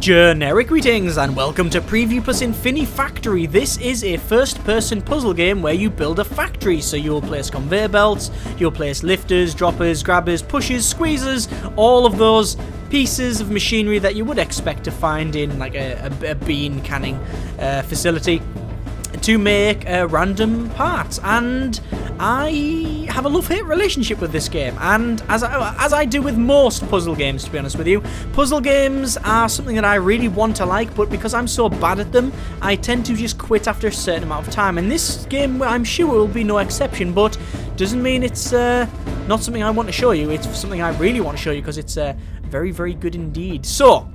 Generic greetings and welcome to Preview plus Infinifactory. This is a first-person puzzle game where you build a factory. So you'll place conveyor belts, you'll place lifters, droppers, grabbers, pushers, squeezers, all of those pieces of machinery that you would expect to find in like a bean canning facility to make random parts. And I have a love-hate relationship with this game, and as I do with most puzzle games, to be honest with you. Puzzle games are something that I really want to like, but because I'm so bad at them, I tend to just quit after a certain amount of time, and this game, I'm sure, will be no exception, but doesn't mean it's not something I want to show you. It's something I really want to show you because it's very, very good indeed. So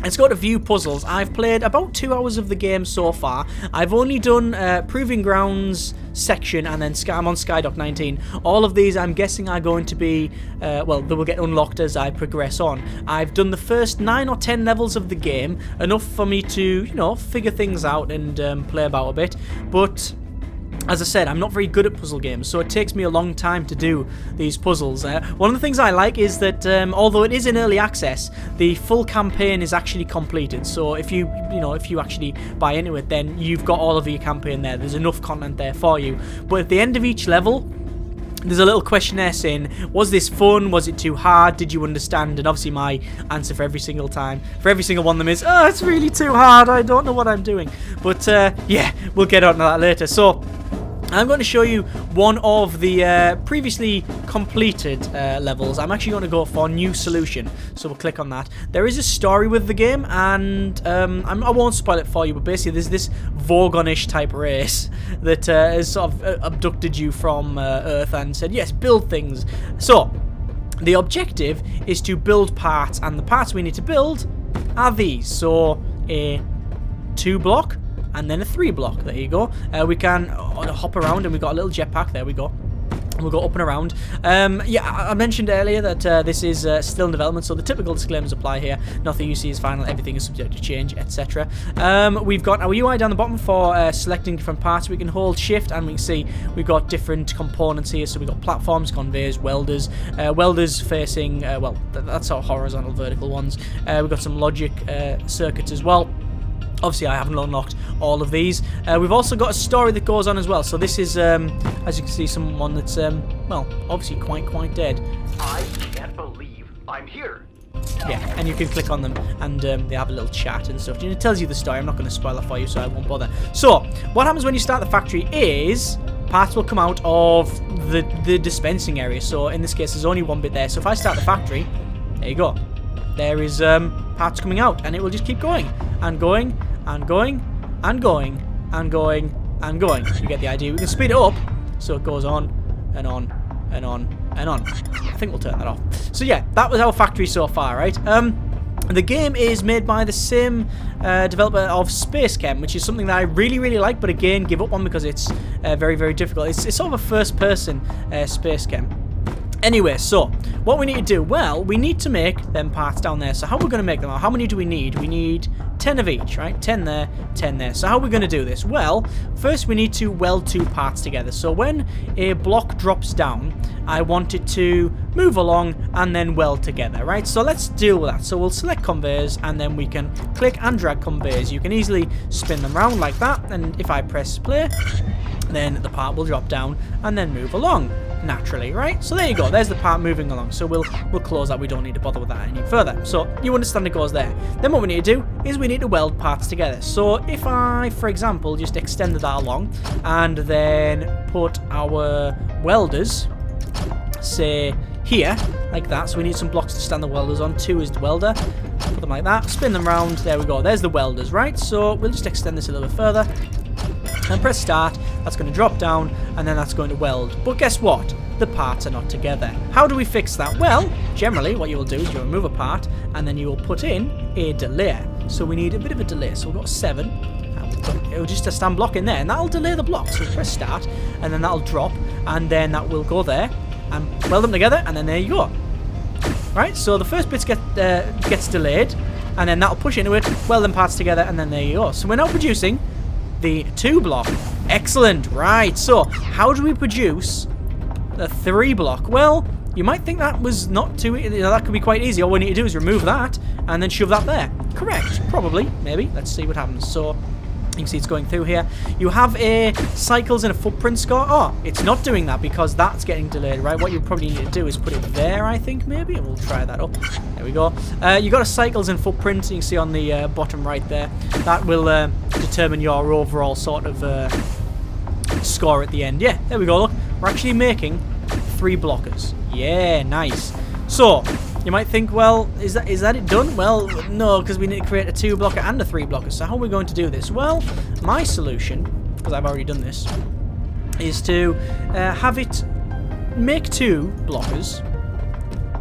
let's go to view puzzles. I've played about 2 hours of the game so far. I've only done Proving Grounds section, and then I'm on Skydock 19. All of these, I'm guessing, are going to be, well, they will get unlocked as I progress on. I've done the first 9 or 10 levels of the game, enough for me to, you know, figure things out and play about a bit, but as I said, I'm not very good at puzzle games, so it takes me a long time to do these puzzles. One of the things I like is that, although it is in early access, the full campaign is actually completed. So if you actually buy into it, then you've got all of your campaign there. There's enough content there for you. But at the end of each level, there's a little questionnaire saying, was this fun? Was it too hard? Did you understand? And obviously my answer for every single time, for every single one of them is, oh, it's really too hard. I don't know what I'm doing. But yeah, we'll get on to that later. So I'm going to show you one of the previously completed levels. I'm actually going to go for New Solution, so we'll click on that. There is a story with the game, and I won't spoil it for you, but basically there's this Vorgonish type race that has sort of abducted you from Earth and said, yes, build things. So the objective is to build parts, and the parts we need to build are these. So a 2-block, and then a 3-block. There you go. We can hop around, and we've got a little jetpack. There we go. And we'll go up and around. Yeah, I mentioned earlier that this is still in development, so the typical disclaimers apply here. Nothing you see is final. Everything is subject to change, etc. We've got our UI down the bottom for selecting different parts. We can hold shift, and we can see we've got different components here. So we've got platforms, conveyors, welders. Welders facing, well, that's our horizontal, vertical ones. We've got some logic circuits as well. Obviously, I haven't unlocked all of these. We've also got a story that goes on as well. So this is, as you can see, someone that's, well, obviously quite dead. I can't believe I'm here. Yeah, and you can click on them, and they have a little chat and stuff. It tells you the story. I'm not going to spoil it for you, so I won't bother. So, what happens when you start the factory is parts will come out of the dispensing area. So, in this case, there's only one bit there. So, if I start the factory, there you go. There is parts coming out, and it will just keep going and going and going and going and going and going. You get the idea. We can speed it up so it goes on and on and on and on. I think we'll turn that off. So yeah, that was our factory so far, right? The game is made by the same developer of Space Chem, which is something that I really like, but again, give up on because it's very, very difficult. It's sort of a first-person Space Chem. Anyway, so what we need to do, well, we need to make them parts down there. So how are we going to make them? How many do we need? We need 10 of each, right? 10 there, 10 there. So how are we going to do this? Well, first we need to weld 2 parts together. So when a block drops down, I want it to move along and then weld together, right? So let's deal with that. So we'll select conveyors, and then we can click and drag conveyors. You can easily spin them around like that, and if I press play, then the part will drop down and then move along naturally, right? So there you go, there's the part moving along. So we'll close that. We don't need to bother with that any further. So you understand it goes there. Then what we need to do is we need to weld parts together. So if I, for example, just extended that along and then put our welders, say, here, like that. So we need some blocks to stand the welders on. 2 is the welder. Put them like that, spin them round. There we go, there's the welders, right? So we'll just extend this a little bit further and press start. That's going to drop down, and then that's going to weld. But guess what? The parts are not together. How do we fix that? Well, generally what you will do is you'll remove a part, and then you will put in a delay. So we need a bit of a delay. So we've got 7, and we've got it'll just a stand block in there, and that'll delay the block. So press start, and then that'll drop, and then that will go there and weld them together, and then there you go. Right, so the first bit gets delayed, and then that'll push into it, weld them parts together, and then there you go. So we're now producing the 2-block. Excellent. Right, so how do we produce a 3-block? Well, you might think that was not too, that could be quite easy. All we need to do is remove that and then shove that there. Correct. Probably. Maybe. Let's see what happens. So, you can see it's going through here. You have a cycles and a footprint score. Oh, it's not doing that because that's getting delayed, right? What you probably need to do is put it there, I think, maybe. And we'll try that up. There we go. You got a cycles and footprint. You can see on the bottom right there. That will determine your overall sort of score at the end. Yeah, there we go. Look, we're actually making 3 blockers. Yeah, nice. So, you might think, well, is that it done? Well, no, because we need to create a 2 blocker and a 3 blocker. So how are we going to do this? Well, my solution, because I've already done this, is to have it make 2 blockers.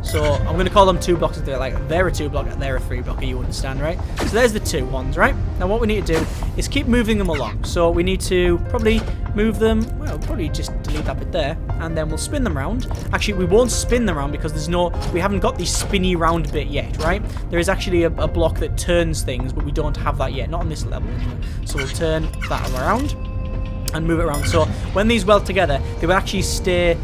So I'm going to call them 2 blockers. They're a 2 blocker, they're a 3 blocker, you understand, right? So there's the 2 ones, right? Now what we need to do is keep moving them along. So we need to probably move them, well, probably just delete that bit there, and then we'll spin them round. Actually, we won't spin them round because we haven't got the spinny round bit yet, right? There is actually a block that turns things, but we don't have that yet, not on this level anyway. So we'll turn that around and move it around. So when these weld together, they will actually stay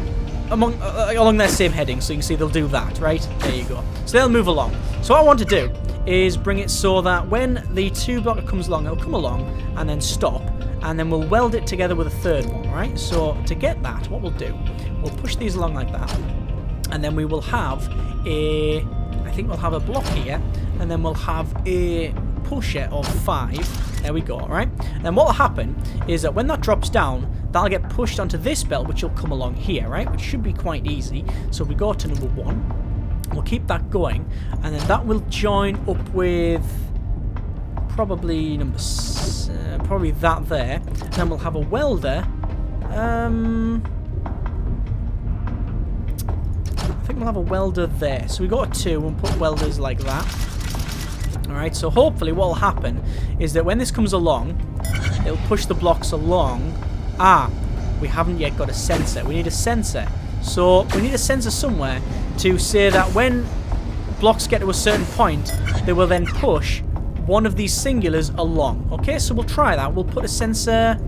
along their same heading, so you can see they'll do that, right? There you go. So they'll move along. So what I want to do is bring it so that when the 2 blocker comes along, it'll come along and then stop, and then we'll weld it together with a 3rd one, right? So to get that, what we'll do, we'll push these along like that, and then we will have I think we'll have a block here, and then we'll have a pusher of 5. There we go, right? And what will happen is that when that drops down, that'll get pushed onto this belt, which will come along here, right? Which should be quite easy. So we go to number 1. We'll keep that going, and then that will join up with probably probably that there. And then we'll have a welder. I think we'll have a welder there. So we got a 2 and put welders like that. Alright, so hopefully what will happen is that when this comes along, it'll push the blocks along. Ah, we haven't yet got a sensor. We need a sensor. So we need a sensor somewhere to say that when blocks get to a certain point, they will then push one of these singulars along. Okay, so we'll try that. We'll put a sensor...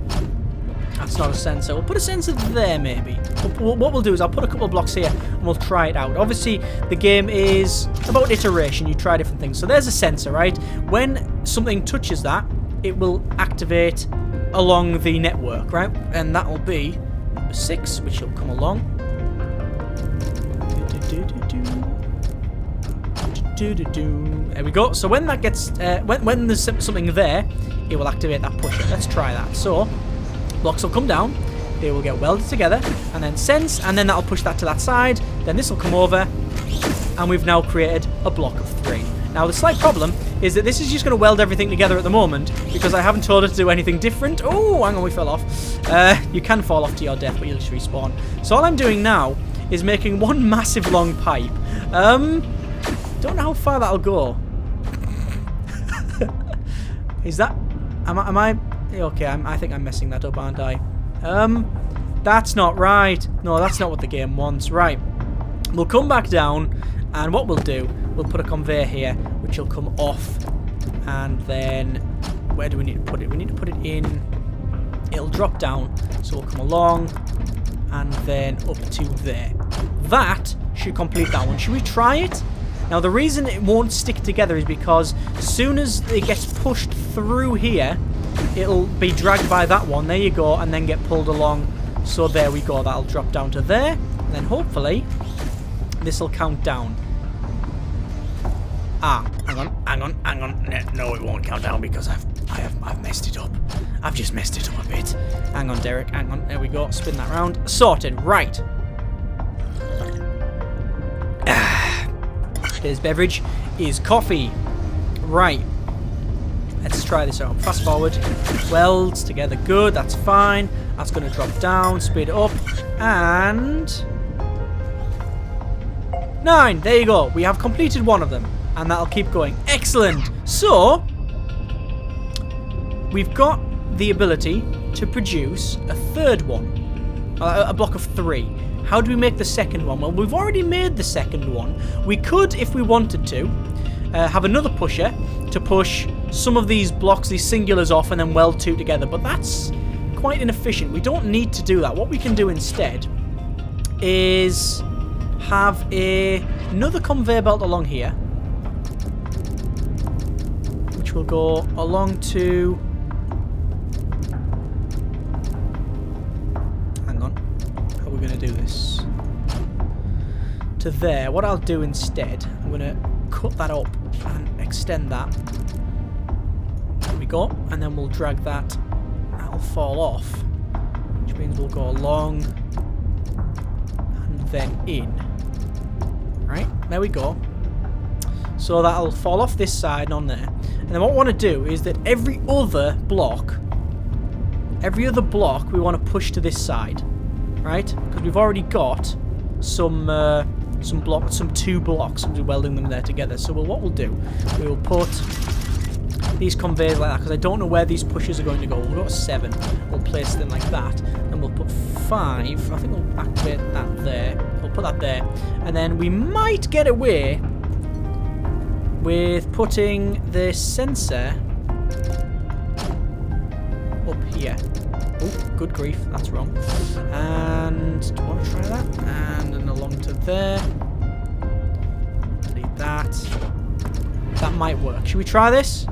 That's not a sensor. We'll put a sensor there, maybe. What we'll do is I'll put a couple of blocks here and we'll try it out. Obviously, the game is about iteration. You try different things. So there's a sensor, right? When something touches that, it will activate along the network, right? And that will be number 6, which will come along. There we go. So when that gets, when there's something there, it will activate that pusher. Let's try that. So blocks will come down, they will get welded together, and then sense, and then that'll push that to that side. Then this will come over, and we've now created a block of 3. Now the slight problem is that this is just going to weld everything together at the moment because I haven't told it to do anything different. Oh, hang on, we fell off. You can fall off to your death, but you'll just respawn. So all I'm doing now is making one massive long pipe. Don't know how far that'll go. Is that... Am I... Okay, I think I'm messing that up, aren't I? That's not right. No, that's not what the game wants. Right. We'll come back down, and what we'll do, we'll put a conveyor here, which will come off, and then... Where do we need to put it? We need to put it in... It'll drop down, so we'll come along, and then up to there. That should complete that one. Should we try it? Now, the reason it won't stick together is because as soon as it gets pushed through here, it'll be dragged by that one. There you go, and then get pulled along. So there we go. That'll drop down to there, and then hopefully this will count down. Ah, hang on. No, it won't count down because I've messed it up. I've just messed it up a bit. Hang on, Derek. Hang on. There we go. Spin that round. Sorted. Right. His beverage is coffee. Right. Let's try this out. Fast forward. Welds together. Good. That's fine. That's going to drop down. Speed it up. And... 9. There you go. We have completed one of them. And that'll keep going. Excellent. So, we've got the ability to produce a 3rd one. A block of 3. How do we make the 2nd one? Well, we've already made the 2nd one. We could, if we wanted to, have another pusher to push some of these blocks, these singulars off, and then weld 2 together. But that's quite inefficient. We don't need to do that. What we can do instead is have another conveyor belt along here. which will go along to... Hang on. How are we going to do this? To there. What I'll do instead, I'm going to cut that up and extend that. There we go. And then we'll drag that. That'll fall off. Which means we'll go along and then in. Right? There we go. So that'll fall off this side and on there. And then what we want to do is that every other block we want to push to this side. Right? Because we've already got some two blocks and we're welding them there together. So what we'll do, we will put these conveyors like that, because I don't know where these pushes are going to go. We'll go 7. We'll place them like that. And we'll put 5. I think we'll activate that there. We'll put that there. And then we might get away with putting the sensor up here. Oh, good grief, that's wrong. And do you want to try that? And then along to there. Delete that. That might work. Should we try this?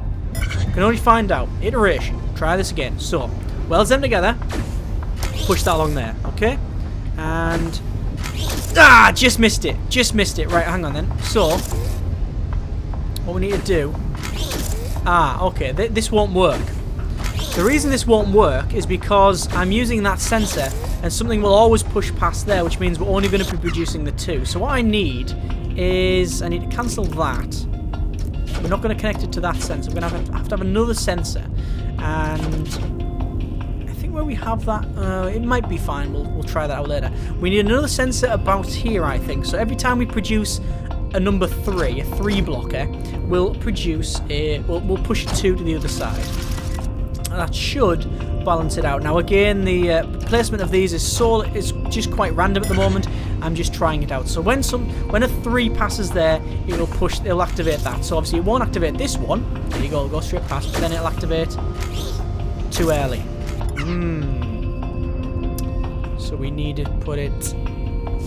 Can only find out. Iteration. Try this again. So, weld them together. Push that along there. Okay? And... ah! Just missed it. Just missed it. Right, hang on then. So, what we need to do... ah, okay. This won't work. The reason this won't work is because I'm using that sensor and something will always push past there, which means we're only going to be producing the 2. So what I need is... I need to cancel that. We're not going to connect it to that sensor. We're going to have to have another sensor. And I think where we have that, it might be fine. We'll try that out later. We need another sensor about here, I think. So every time we produce a number 3, a 3 blocker, we'll produce a... we'll push 2 to the other side. That should balance it out. Now again, the placement of these is just quite random at the moment. I'm just trying it out. So when a 3 passes there, it'll activate that. So obviously it won't activate this one. There you go, it'll go straight past, but then it'll activate too early. So we need to put it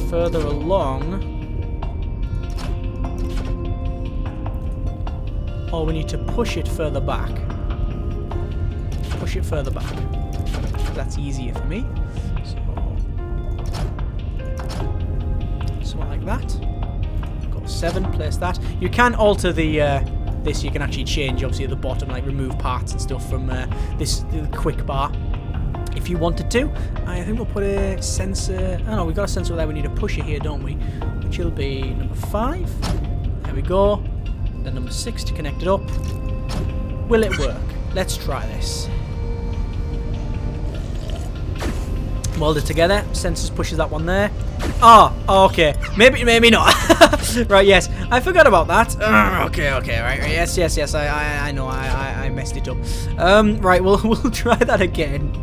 further along. Or we need to push it further back. Push it further back. That's easier for me. So something like that. Got 7. Place that. You can alter the this. You can actually change obviously at the bottom, like remove parts and stuff from the quick bar if you wanted to. I think we'll put a sensor. Oh no, we've got a sensor there. We need a pusher here, don't we? Which will be number 5. There we go. Then number 6 to connect it up. Will it work? Let's try this. Weld it together. Sensors pushes that one there. Oh, okay. Maybe not. Right, yes. I forgot about that. Okay, right. Yes. I know. I messed it up. Right, we'll try that again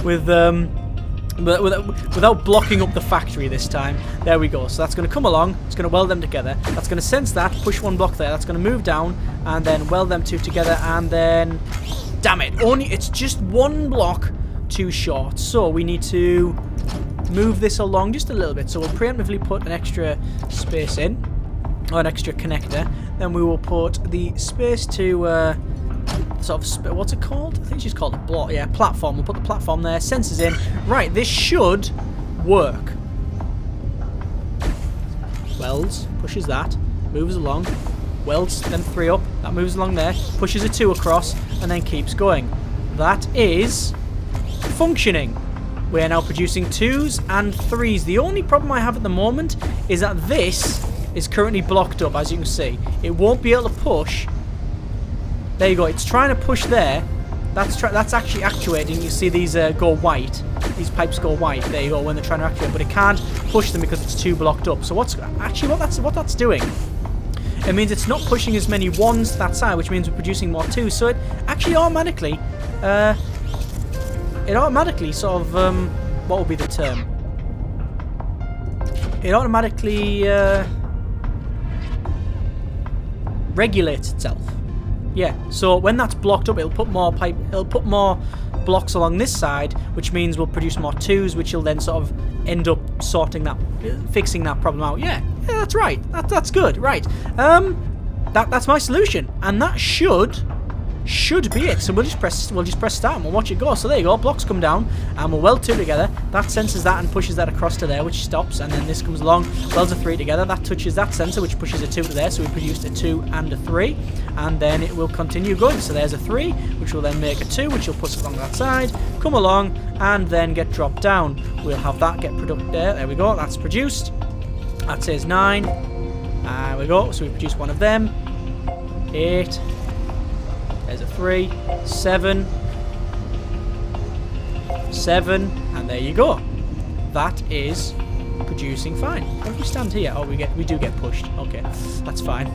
with but without blocking up the factory this time. There we go. So that's going to come along. It's going to weld them together. That's going to sense that. Push 1 block there. That's going to move down and then weld them 2 together. And then, damn it! It's just 1 block too short. So we need to move this along just a little bit. So we'll preemptively put an extra space in, or an extra connector. Then we will put the space to sort of, what's it called? I think it's just called a block. Yeah, platform. We'll put the platform there. Sensors in. Right, this should work. Welds, pushes that, moves along, welds them 3 up. That moves along there, pushes a 2 across, and then keeps going. That is functioning. We're now producing 2s and 3s. The only problem I have at the moment is that this is currently blocked up, as you can see. It won't be able to push. There you go. It's trying to push there. That's actually actuating. You see these go white. These pipes go white. There you go, when they're trying to actuate, but it can't push them because it's too blocked up. So what that's doing? It means it's not pushing as many 1s to that side, which means we're producing more 2s. So it actually automatically sort of, what would be the term? It automatically regulates itself. Yeah, so when that's blocked up, it'll put more blocks along this side, which means we'll produce more 2s, which will then sort of end up fixing that problem out. Yeah, that's right. That's good. Right. That's my solution, and that should should be it. So we'll just press start and we'll watch it go. So there you go, blocks come down and we'll weld 2 together. That senses that and pushes that across to there, which stops, and then this comes along, welds a 3 together. That touches that sensor, which pushes a 2 to there. So we produced a 2 and a 3, and then it will continue going. So there's a 3, which will then make a 2, which will push along that side, come along, and then get dropped down. We'll have that get produced there. There we go. That's produced. That says 9. There we go. So we produce one of them. 8. There's a 3, 7, 7, and there you go. That is producing fine. What if we stand here? Oh, we do get pushed. Okay, that's fine.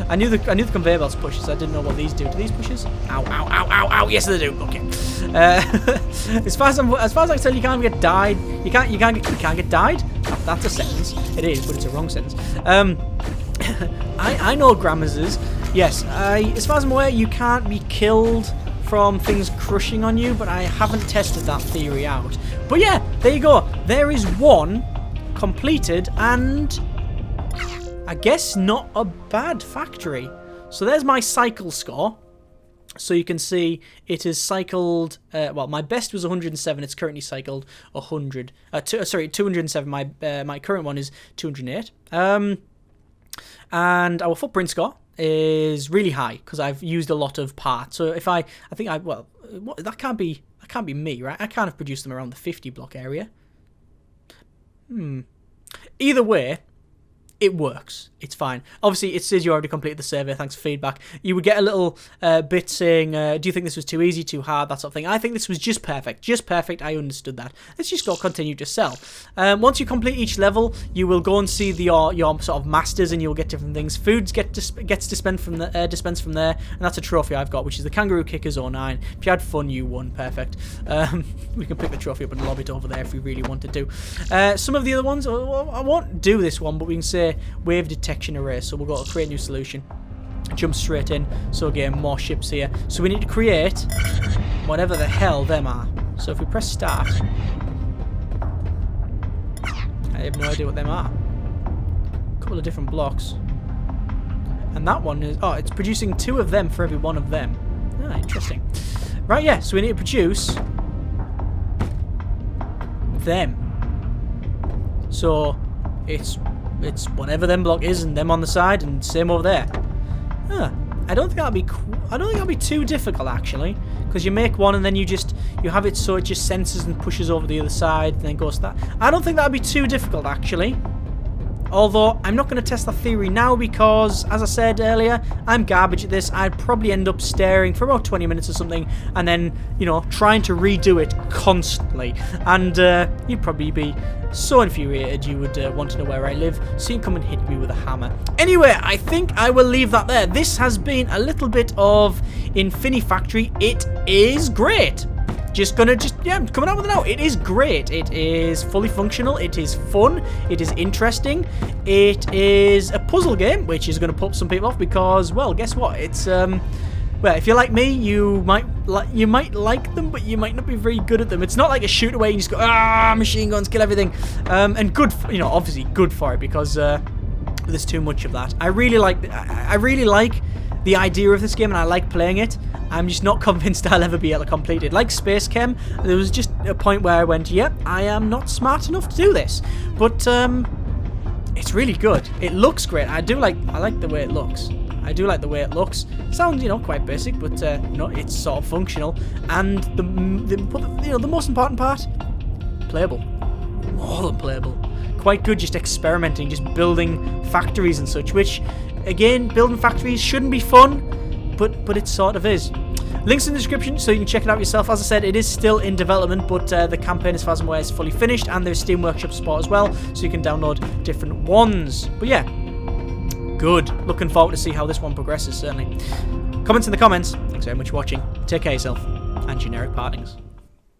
I knew the conveyor belts pushes. So I didn't know what these do. Do these pushes? Ow, ow, ow, ow, ow! Yes, they do. Okay. As far as I can tell, you can't get died. You can't get died. Oh, that's a sentence. It is, but it's a wrong sentence. I know grammars is. Yes, as far as I'm aware, you can't be killed from things crushing on you, but I haven't tested that theory out. But yeah, there you go. There is one completed, and I guess not a bad factory. So there's my cycle score. So you can see it has cycled, well, my best was 107, it's currently cycled 207, my current one is 208. And our footprint score is really high because I've used a lot of parts. So if that can't be me, right? I can't have produced them around the 50 block area. Either way, it works. It's fine. Obviously, it says you already completed the survey. Thanks for feedback. You would get a little bit saying, do you think this was too easy, too hard, that sort of thing. I think this was just perfect. Just perfect. I understood that. Let's just go continue to sell. Once you complete each level, you will go and see your sort of masters, and you'll get different things. Foods gets dispensed from there, and that's a trophy I've got, which is the Kangaroo Kickers 09. If you had fun, you won. Perfect. We can pick the trophy up and lob it over there if we really wanted to. Some of the other ones, I won't do this one, but we can say wave detection array. So we'll go to create new solution, jump straight in. So again, more ships here. So we need to create whatever the hell them are. So if we press start, I have no idea what them are. A couple of different blocks, and that one is, oh, it's producing 2 of them for every one of them. Ah, interesting. Right, yeah, so we need to produce them. So it's whatever them block is, and them on the side, and same over there. Huh. I don't think that'll be too difficult, actually, because you make one and then you have it so it just senses and pushes over the other side and then goes to that. I don't think that'd be too difficult, actually. Although I'm not going to test that theory now because, as I said earlier, I'm garbage at this. I'd probably end up staring for about 20 minutes or something, and then, you know, trying to redo it constantly. And you'd probably be so infuriated you would want to know where I live, so you can come and hit me with a hammer. Anyway, I think I will leave that there. This has been a little bit of Infinifactory. It is great. Coming out with it now. It is great. It is fully functional. It is fun. It is interesting. It is a puzzle game, which is going to put some people off because, well, guess what? It's well, if you're like me, you might like them, but you might not be very good at them. It's not like a shoot away. You just go, machine guns, kill everything, and good, obviously good for it because there's too much of that. I really like the idea of this game, and I like playing it. I'm just not convinced I'll ever be able to complete it. Like Space Chem, there was just a point where I went, yep, I am not smart enough to do this. But it's really good. It looks great. I like the way it looks. I do like the way it looks. Sounds, quite basic, but it's sort of functional. And the most important part, playable. More than playable. Quite good, just experimenting, just building factories and such. Which, again, building factories shouldn't be fun. But it sort of is. Links in the description so you can check it out yourself. As I said, it is still in development, but the campaign, as far as I'm aware, is fully finished, and there's Steam Workshop support as well, so you can download different ones. But yeah, good. Looking forward to see how this one progresses, certainly. Comments in the comments. Thanks very much for watching. Take care of yourself, and generic partings.